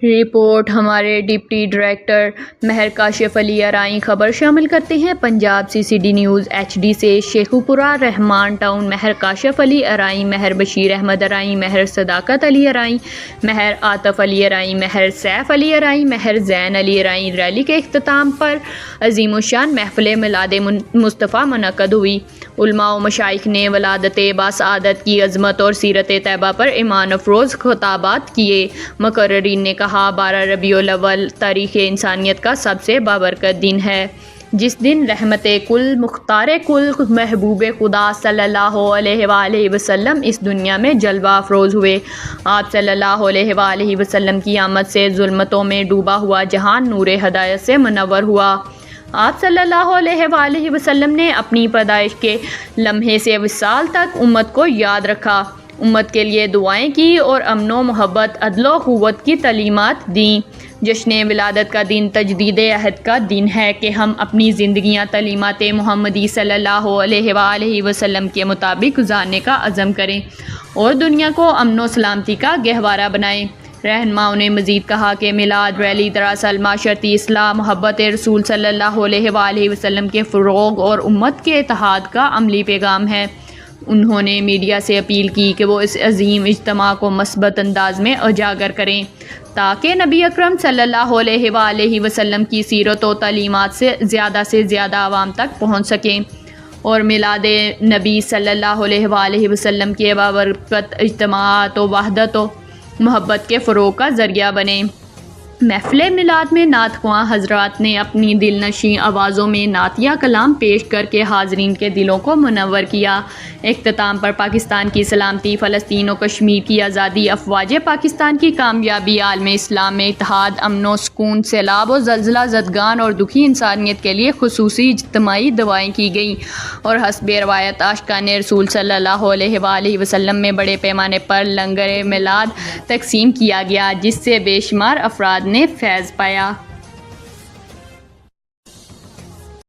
Report ہمارے deputy director مہر کاشف علی ارائیں خبر شامل کرتے ہیں۔ پنجاب CCD نیوز HD سے شیخوپورہ رحمان ٹاؤن مہر کاشف علی ارائیں، مہر بشیر احمد ارائیں، مہر صداقت علی ارائیں، مہر عاطف علی ارائیں، مہر سیف علی ارائیں، مہر زین علی ارائیں۔ ریلی کے اختتام پر عظیم الشان محفل میلاد مصطفیٰ منعقد ہوئی۔ علماء و مشائخ نے ولادت باسعادت کی عظمت اور سیرت طیبہ پر ایمان افروز خطابات کیے۔ مقررین نے کہا 12 ربیع الاول تاریخ انسانیت کا سب سے بابرکت دن ہے، جس دن رحمت کل، مختار کل، محبوب خدا صلی اللہ علیہ وآلہ وسلم اس دنیا میں جلوہ افروز ہوئے۔ آپ صلی اللہ علیہ وآلہ وسلم کی آمد سے ظلمتوں میں ڈوبا ہوا جہان نور ہدایت سے منور ہوا۔ آپ صلی اللہ علیہ وآلہ وسلم نے اپنی پیدائش کے لمحے سے وصال تک امت کو یاد رکھا، امت کے لیے دعائیں کی اور امن و محبت، عدل و قوت کی تعلیمات دیں۔ جشن ولادت کا دن تجدید عہد کا دن ہے کہ ہم اپنی زندگیاں تعلیمات محمدی صلی اللہ علیہ وآلہ وسلم کے مطابق گزارنے کا عزم کریں اور دنیا کو امن و سلامتی کا گہوارہ بنائیں۔ رہنماؤں نے مزید کہا کہ میلاد ریلی دراصل معاشرتی اصلاح، محبت رسول صلی اللہ علیہ وآلہ وسلم کے فروغ اور امت کے اتحاد کا عملی پیغام ہے۔ انہوں نے میڈیا سے اپیل کی کہ وہ اس عظیم اجتماع کو مثبت انداز میں اجاگر کریں تاکہ نبی اکرم صلی اللہ علیہ وآلہ وسلم کی سیرت و تعلیمات سے زیادہ عوام تک پہنچ سکیں اور میلاد نبی صلی اللہ علیہ وآلہ وسلم کے بابرکت اجتماعات و وحدت و محبت کے فروغ کا ذریعہ بنے۔ محفل میلاد میں نعت خواں حضرات نے اپنی دل نشیں آوازوں میں نعتیہ کلام پیش کر کے حاضرین کے دلوں کو منور کیا۔ اختتام پر پاکستان کی سلامتی، فلسطین و کشمیر کی آزادی، افواج پاکستان کی کامیابی، عالم اسلام میں اتحاد، امن و سکون، سیلاب و زلزلہ زدگان اور دکھی انسانیت کے لیے خصوصی اجتماعی دعائیں کی گئیں اور حسب روایت عاشقان رسول صلی اللہ علیہ وآلہ وسلم میں بڑے پیمانے پر لنگر میلاد تقسیم کیا گیا، جس سے بے شمار افراد نے فیض پایا۔